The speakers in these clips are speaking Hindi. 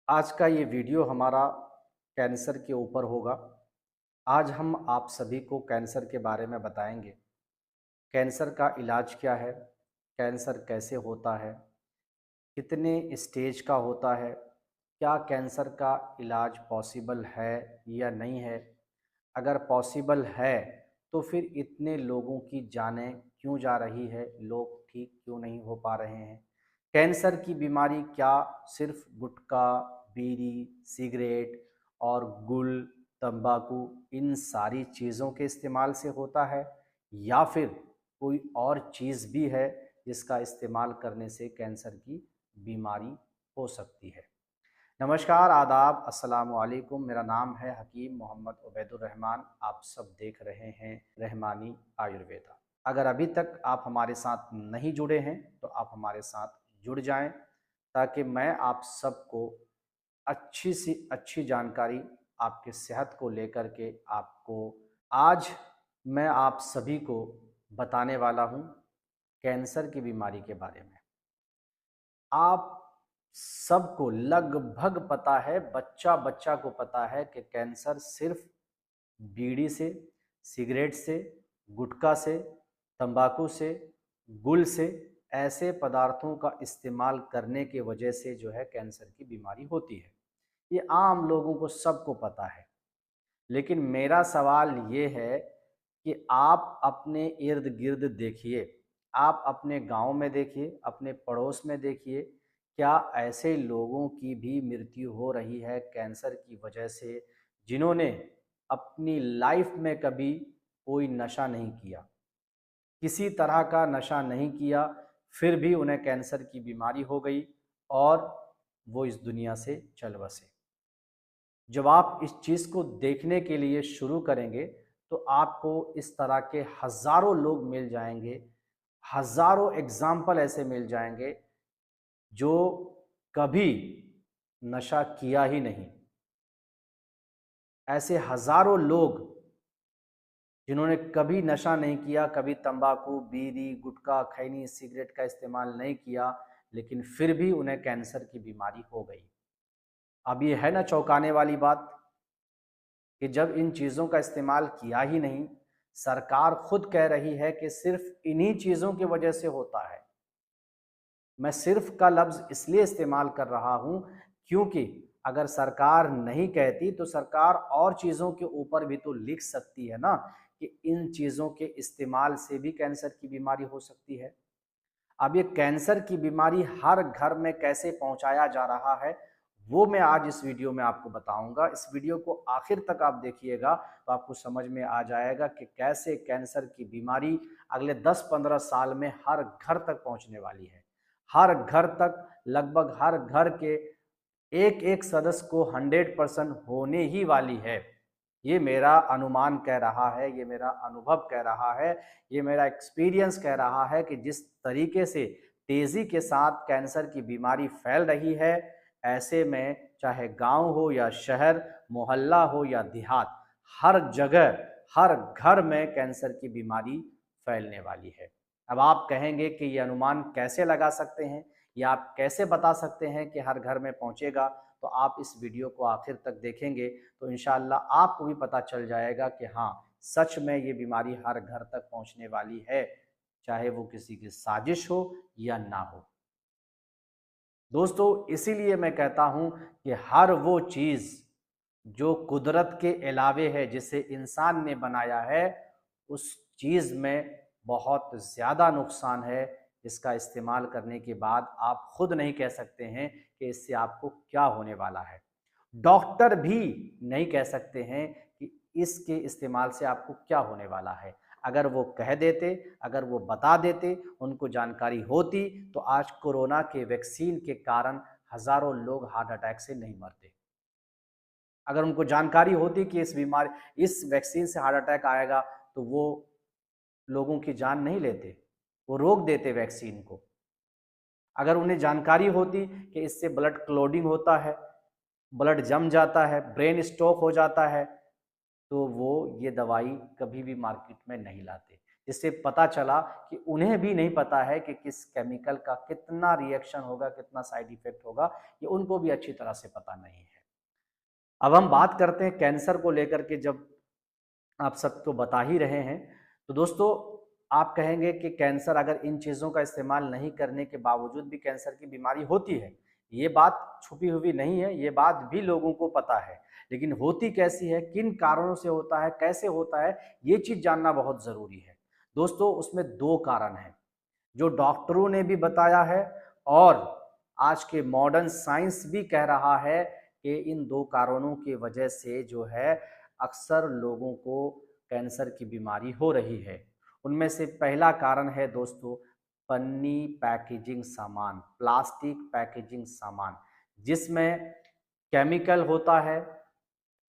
आज का ये वीडियो हमारा कैंसर के ऊपर होगा। आज हम आप सभी को कैंसर के बारे में बताएंगे। कैंसर का इलाज क्या है? कैंसर कैसे होता है? कितने स्टेज का होता है? क्या कैंसर का इलाज पॉसिबल है या नहीं है? अगर पॉसिबल है तो फिर इतने लोगों की जानें क्यों जा रही है? लोग ठीक क्यों नहीं हो पा रहे हैं? कैंसर की बीमारी क्या सिर्फ गुटखा, बीड़ी, सिगरेट और गुल, तंबाकू इन सारी चीज़ों के इस्तेमाल से होता है, या फिर कोई और चीज़ भी है जिसका इस्तेमाल करने से कैंसर की बीमारी हो सकती है? नमस्कार, आदाब, अस्सलाम वालेकुम। मेरा नाम है हकीम मोहम्मद उबैदुर रहमान। आप सब देख रहे हैं रहमानी आयुर्वेदा। अगर अभी तक आप हमारे साथ नहीं जुड़े हैं तो आप हमारे साथ जुड़ जाएं, ताकि मैं आप सबको अच्छी सी अच्छी जानकारी आपके सेहत को लेकर के आपको आज मैं आप सभी को बताने वाला हूं कैंसर की बीमारी के बारे में। आप सबको लगभग पता है, बच्चा बच्चा को पता है कि कैंसर सिर्फ बीड़ी से, सिगरेट से, गुटखा से, तंबाकू से, गुल से, ऐसे पदार्थों का इस्तेमाल करने की वजह से जो है कैंसर की बीमारी होती है। ये आम लोगों को सबको पता है। लेकिन मेरा सवाल ये है कि आप अपने इर्द गिर्द देखिए, आप अपने गांव में देखिए, अपने पड़ोस में देखिए, क्या ऐसे लोगों की भी मृत्यु हो रही है कैंसर की वजह से, जिन्होंने अपनी लाइफ में कभी कोई नशा नहीं किया, किसी तरह का नशा नहीं किया, फिर भी उन्हें कैंसर की बीमारी हो गई और वो इस दुनिया से चल बसे। जब आप इस चीज़ को देखने के लिए शुरू करेंगे तो आपको इस तरह के हज़ारों लोग मिल जाएंगे, हज़ारों एग्ज़ाम्पल ऐसे मिल जाएंगे जो कभी नशा किया ही नहीं। ऐसे हज़ारों लोग जिन्होंने कभी नशा नहीं किया, कभी तंबाकू, बीड़ी, गुटखा, खैनी, सिगरेट का इस्तेमाल नहीं किया, लेकिन फिर भी उन्हें कैंसर की बीमारी हो गई। अब ये है ना चौंकाने वाली बात कि जब इन चीज़ों का इस्तेमाल किया ही नहीं, सरकार खुद कह रही है कि सिर्फ इन्हीं चीज़ों की वजह से होता है। मैं सिर्फ का लफ्ज़ इसलिए इस्तेमाल कर रहा हूँ क्योंकि अगर सरकार नहीं कहती तो सरकार और चीज़ों के ऊपर भी तो लिख सकती है ना कि इन चीज़ों के इस्तेमाल से भी कैंसर की बीमारी हो सकती है। अब ये कैंसर की बीमारी हर घर में कैसे पहुंचाया जा रहा है, वो मैं आज इस वीडियो में आपको बताऊंगा। इस वीडियो को आखिर तक आप देखिएगा तो आपको समझ में आ जाएगा कि कैसे कैंसर की बीमारी अगले 10-15 साल में हर घर तक पहुंचने वाली है। हर घर तक, लगभग हर घर के एक एक सदस्य को 100% होने ही वाली है। ये मेरा अनुमान कह रहा है, ये मेरा अनुभव कह रहा है, ये मेरा एक्सपीरियंस कह रहा है कि जिस तरीके से तेज़ी के साथ कैंसर की बीमारी फैल रही है, ऐसे में चाहे गांव हो या शहर, मोहल्ला हो या देहात, हर जगह, हर घर में कैंसर की बीमारी फैलने वाली है। अब आप कहेंगे कि ये अनुमान कैसे लगा सकते हैं, या आप कैसे बता सकते हैं कि हर घर में पहुंचेगा? तो आप इस वीडियो को आखिर तक देखेंगे तो इंशाअल्लाह आपको भी पता चल जाएगा कि हाँ, सच में ये बीमारी हर घर तक पहुंचने वाली है, चाहे वो किसी की साजिश हो या ना हो। दोस्तों, इसीलिए मैं कहता हूं कि हर वो चीज़ जो कुदरत के अलावे है, जिसे इंसान ने बनाया है, उस चीज़ में बहुत ज़्यादा नुकसान है, जिसका इस्तेमाल करने के बाद आप खुद नहीं कह सकते हैं कि इससे आपको क्या होने वाला है। डॉक्टर भी नहीं कह सकते हैं कि इसके इस्तेमाल से आपको क्या होने वाला है। अगर वो कह देते, अगर वो बता देते, उनको जानकारी होती, तो आज कोरोना के वैक्सीन के कारण हज़ारों लोग हार्ट अटैक से नहीं मरते। अगर उनको जानकारी होती कि इस वैक्सीन से हार्ट अटैक आएगा, तो वो लोगों की जान नहीं लेते, वो रोक देते वैक्सीन को। अगर उन्हें जानकारी होती कि इससे ब्लड क्लॉटिंग होता है, ब्लड जम जाता है, ब्रेन स्ट्रोक हो जाता है, तो वो ये दवाई कभी भी मार्केट में नहीं लाते। जिससे पता चला कि उन्हें भी नहीं पता है कि किस केमिकल का कितना रिएक्शन होगा, कितना साइड इफेक्ट होगा, ये उनको भी अच्छी तरह से पता नहीं है। अब हम बात करते हैं कैंसर को लेकर के। जब आप सबको बता ही रहे हैं, तो दोस्तों आप कहेंगे कि कैंसर, अगर इन चीज़ों का इस्तेमाल नहीं करने के बावजूद भी कैंसर की बीमारी होती है। ये बात छुपी हुई नहीं है, ये बात भी लोगों को पता है, लेकिन होती कैसी है, किन कारणों से होता है, कैसे होता है, ये चीज़ जानना बहुत ज़रूरी है। दोस्तों उसमें दो कारण हैं जो डॉक्टरों ने भी बताया है, और आज के मॉडर्न साइंस भी कह रहा है कि इन दो कारणों की वजह से जो है अक्सर लोगों को कैंसर की बीमारी हो रही है। उनमें से पहला कारण है दोस्तों पन्नी पैकेजिंग सामान, प्लास्टिक पैकेजिंग सामान, जिसमें केमिकल होता है,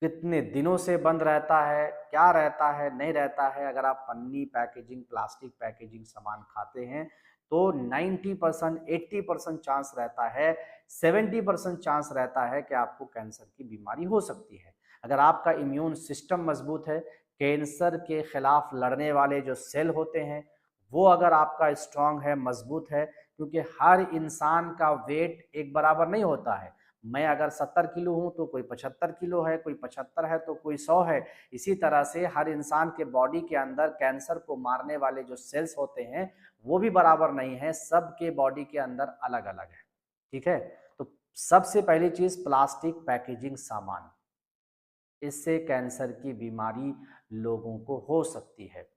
कितने दिनों से बंद रहता है, क्या रहता है, नहीं रहता है। अगर आप पन्नी पैकेजिंग, प्लास्टिक पैकेजिंग सामान खाते हैं तो 90%, 80% चांस रहता है, 70% चांस रहता है कि आपको कैंसर की बीमारी हो सकती है। अगर आपका इम्यून सिस्टम मजबूत है, कैंसर के खिलाफ लड़ने वाले जो सेल होते हैं वो अगर आपका स्ट्रांग है, मजबूत है, क्योंकि हर इंसान का वेट एक बराबर नहीं होता है। मैं अगर 70 किलो हूँ तो कोई 75 किलो है, कोई 75 है तो कोई 100 है। इसी तरह से हर इंसान के बॉडी के अंदर कैंसर को मारने वाले जो सेल्स होते हैं वो भी बराबर नहीं है, सबके बॉडी के अंदर अलग अलग है। ठीक है, तो सबसे पहली चीज प्लास्टिक पैकेजिंग सामान, इससे कैंसर की बीमारी लोगों को हो सकती है।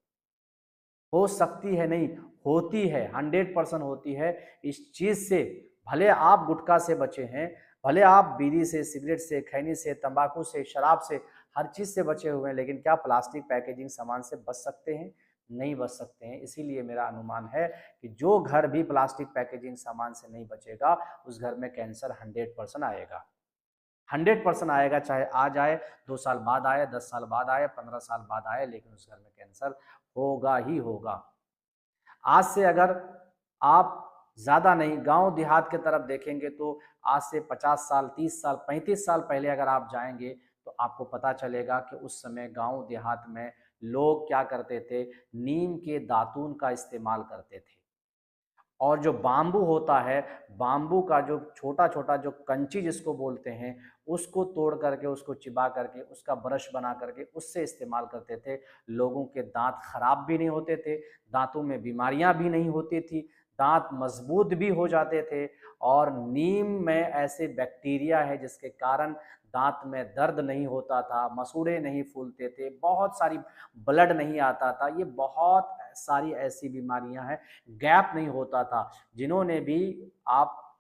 हो सकती है नहीं, होती है, 100% होती है। इस चीज से भले आप गुटखा से बचे हैं, भले आप बीड़ी से, सिगरेट से, खैनी से, तंबाकू से, शराब से, हर चीज से बचे हुए हैं, लेकिन क्या प्लास्टिक पैकेजिंग सामान से बच सकते हैं? नहीं बच सकते हैं। इसीलिए मेरा अनुमान है कि जो घर भी प्लास्टिक पैकेजिंग सामान से नहीं बचेगा उस घर में कैंसर 100% आएगा। 100% आएगा, चाहे आज आए, 2 साल बाद आए, 10 साल बाद आए, 15 साल बाद आए, लेकिन उस घर में कैंसर होगा ही होगा। आज से अगर आप ज़्यादा नहीं, गांव देहात के तरफ देखेंगे तो आज से 50 साल, 30 साल, 35 साल पहले अगर आप जाएंगे तो आपको पता चलेगा कि उस समय गांव देहात में लोग क्या करते थे, नीम के दातून का इस्तेमाल करते थे। और जो बाम्बू होता है, बाम्बू का जो छोटा छोटा जो कंची जिसको बोलते हैं, उसको तोड़ करके, उसको चिबा करके, उसका ब्रश बना करके उससे इस्तेमाल करते थे। लोगों के दांत खराब भी नहीं होते थे, दांतों में बीमारियां भी नहीं होती थी, दांत मजबूत भी हो जाते थे। और नीम में ऐसे बैक्टीरिया है जिसके कारण दांत में दर्द नहीं होता था, मसूड़े नहीं फूलते थे, बहुत सारी ब्लड नहीं आता था। ये बहुत सारी ऐसी बीमारियां हैं, गैप नहीं होता था। जिन्होंने भी, आप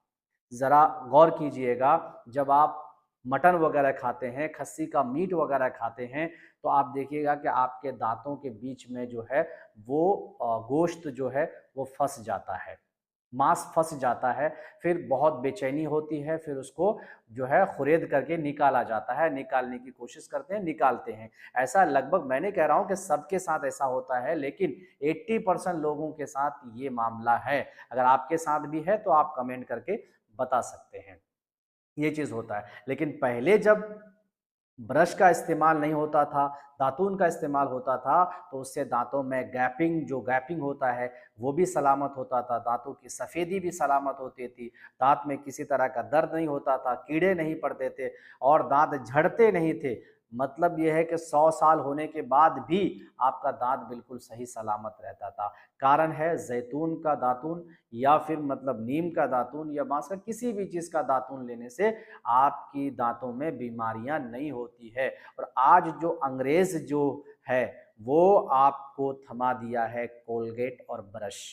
ज़रा गौर कीजिएगा, जब आप मटन वगैरह खाते हैं, खस्सी का मीट वगैरह खाते हैं, तो आप देखिएगा कि आपके दांतों के बीच में जो है वो गोश्त जो है वो फंस जाता है, मांस फंस जाता है। फिर बहुत बेचैनी होती है, फिर उसको जो है खुरेद करके निकाला जाता है, निकालने की कोशिश करते हैं, निकालते हैं। ऐसा लगभग, मैं नहीं कह रहा हूँ कि सबके साथ ऐसा होता है, लेकिन 80% लोगों के साथ ये मामला है। अगर आपके साथ भी है तो आप कमेंट करके बता सकते हैं। ये चीज़ होता है। लेकिन पहले जब ब्रश का इस्तेमाल नहीं होता था, दातून का इस्तेमाल होता था, तो उससे दांतों में गैपिंग, जो गैपिंग होता है वो भी सलामत होता था, दांतों की सफ़ेदी भी सलामत होती थी, दांत में किसी तरह का दर्द नहीं होता था, कीड़े नहीं पड़ते थे और दांत झड़ते नहीं थे। मतलब ये है कि 100 साल होने के बाद भी आपका दांत बिल्कुल सही सलामत रहता था। कारण है जैतून का दातून, या फिर मतलब नीम का दातून, या बांस का किसी भी चीज़ का दातून लेने से आपकी दांतों में बीमारियां नहीं होती है। और आज जो अंग्रेज जो है वो आपको थमा दिया है कोलगेट और ब्रश।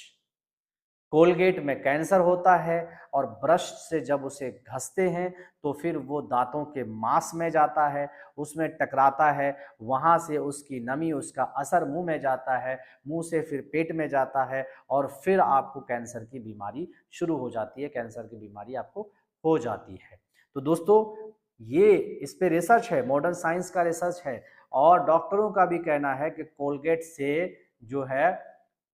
कोलगेट में कैंसर होता है और ब्रश से जब उसे घसते हैं तो फिर वो दांतों के मांस में जाता है, उसमें टकराता है, वहाँ से उसकी नमी, उसका असर मुंह में जाता है, मुंह से फिर पेट में जाता है और फिर आपको कैंसर की बीमारी शुरू हो जाती है, कैंसर की बीमारी आपको हो जाती है। तो दोस्तों ये, इस पे रिसर्च है, मॉडर्न साइंस का रिसर्च है, और डॉक्टरों का भी कहना है कि कोलगेट से जो है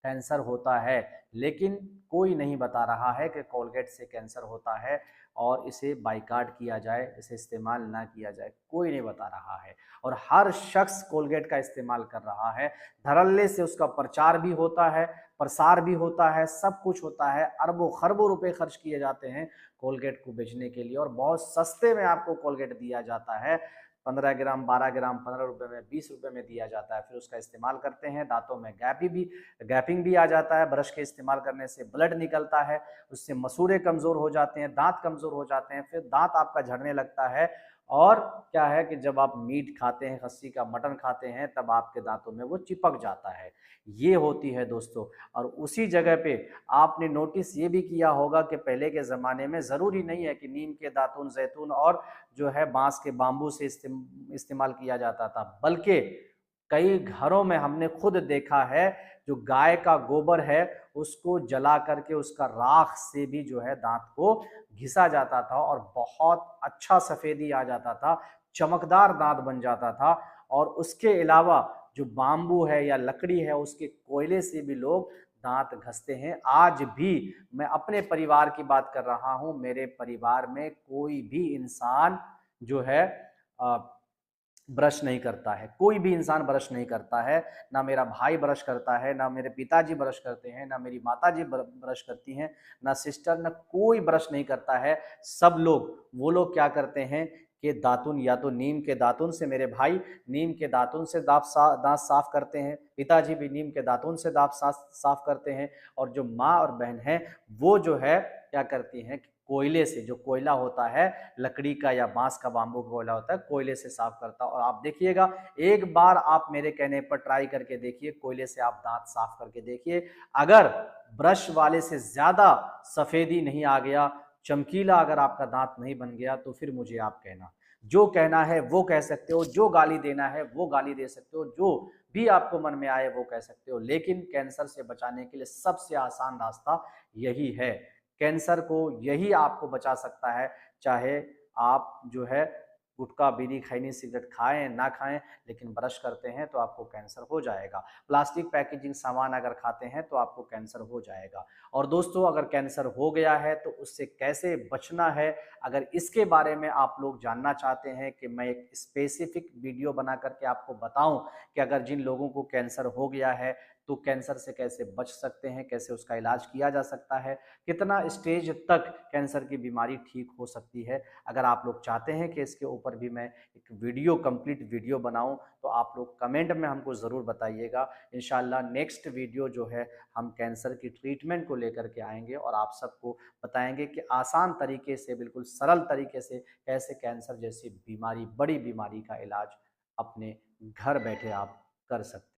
कैंसर होता है, लेकिन कोई नहीं बता रहा है कि कोलगेट से कैंसर होता है और इसे बाइकाट किया जाए, इसे इस्तेमाल ना किया जाए, कोई नहीं बता रहा है। और हर शख्स कोलगेट का इस्तेमाल कर रहा है। धड़ल्ले से उसका प्रचार भी होता है, प्रसार भी होता है, सब कुछ होता है। अरबों खरबों रुपए खर्च किए जाते हैं कोलगेट को बेचने के लिए और बहुत सस्ते में आपको कोलगेट दिया जाता है। 15 ग्राम, 12 ग्राम, 15 रुपए में, 20 रुपए में दिया जाता है। फिर उसका इस्तेमाल करते हैं, दांतों में गैपिंग भी आ जाता है। ब्रश के इस्तेमाल करने से ब्लड निकलता है, उससे मसूड़े कमजोर हो जाते हैं, दांत कमजोर हो जाते हैं, फिर दांत आपका झड़ने लगता है। और क्या है कि जब आप मीट खाते हैं, खस्सी का मटन खाते हैं, तब आपके दांतों में वो चिपक जाता है। ये होती है दोस्तों। और उसी जगह पे आपने नोटिस ये भी किया होगा कि पहले के ज़माने में ज़रूरी नहीं है कि नीम के दातुन, जैतून और जो है बांस के बाम्बू से इस्तेमाल किया जाता था, बल्कि कई घरों में हमने खुद देखा है जो गाय का गोबर है उसको जला करके उसका राख से भी जो है दांत को घिसा जाता था और बहुत अच्छा सफेदी आ जाता था, चमकदार दांत बन जाता था। और उसके अलावा जो बाम्बू है या लकड़ी है उसके कोयले से भी लोग दांत घसते हैं। आज भी मैं अपने परिवार की बात कर रहा हूं, मेरे परिवार में कोई भी इंसान जो है ब्रश नहीं करता है, कोई भी इंसान ब्रश नहीं करता है। ना मेरा भाई ब्रश करता है, ना मेरे पिताजी ब्रश करते हैं, ना मेरी माताजी ब्रश करती हैं, ना सिस्टर, ना कोई ब्रश नहीं करता है। सब लोग, वो लोग क्या करते हैं कि दातुन, या तो नीम के दातुन से, मेरे भाई नीम के दातुन से दांत साफ करते हैं, पिताजी भी नीम के दातुन से दांत साफ करते हैं। और जो माँ और बहन है वो जो है क्या करती हैं, कोयले से, जो कोयला होता है लकड़ी का या बांस का, बाम्बू का कोयला होता है, कोयले से साफ करता। और आप देखिएगा, एक बार आप मेरे कहने पर ट्राई करके देखिए, कोयले से आप दांत साफ करके देखिए। अगर ब्रश वाले से ज्यादा सफेदी नहीं आ गया, चमकीला अगर आपका दांत नहीं बन गया, तो फिर मुझे आप कहना, जो कहना है वो कह सकते हो, जो गाली देना है वो गाली दे सकते हो, जो भी आपको मन में आए वो कह सकते हो। लेकिन कैंसर से बचाने के लिए सबसे आसान रास्ता यही है। कैंसर को यही आपको बचा सकता है। चाहे आप जो है गुटखा, बीड़ी, खैनी, सिगरेट खाएं ना खाएं, लेकिन ब्रश करते हैं तो आपको कैंसर हो जाएगा। प्लास्टिक पैकेजिंग सामान अगर खाते हैं तो आपको कैंसर हो जाएगा। और दोस्तों, अगर कैंसर हो गया है तो उससे कैसे बचना है, अगर इसके बारे में आप लोग जानना चाहते हैं कि मैं एक स्पेसिफिक वीडियो बना करके आपको बताऊं कि अगर जिन लोगों को कैंसर हो गया है तो कैंसर से कैसे बच सकते हैं, कैसे उसका इलाज किया जा सकता है, कितना स्टेज तक कैंसर की बीमारी ठीक हो सकती है, अगर आप लोग चाहते हैं कि इसके ऊपर भी मैं एक वीडियो, कंप्लीट वीडियो बनाऊं, तो आप लोग कमेंट में हमको ज़रूर बताइएगा। इंशाल्लाह नेक्स्ट वीडियो जो है हम कैंसर की ट्रीटमेंट को लेकर के आएंगे और आप सबको बताएंगे कि आसान तरीके से, बिल्कुल सरल तरीके से कैसे कैंसर जैसी बीमारी, बड़ी बीमारी का इलाज अपने घर बैठे आप कर सकते हैं।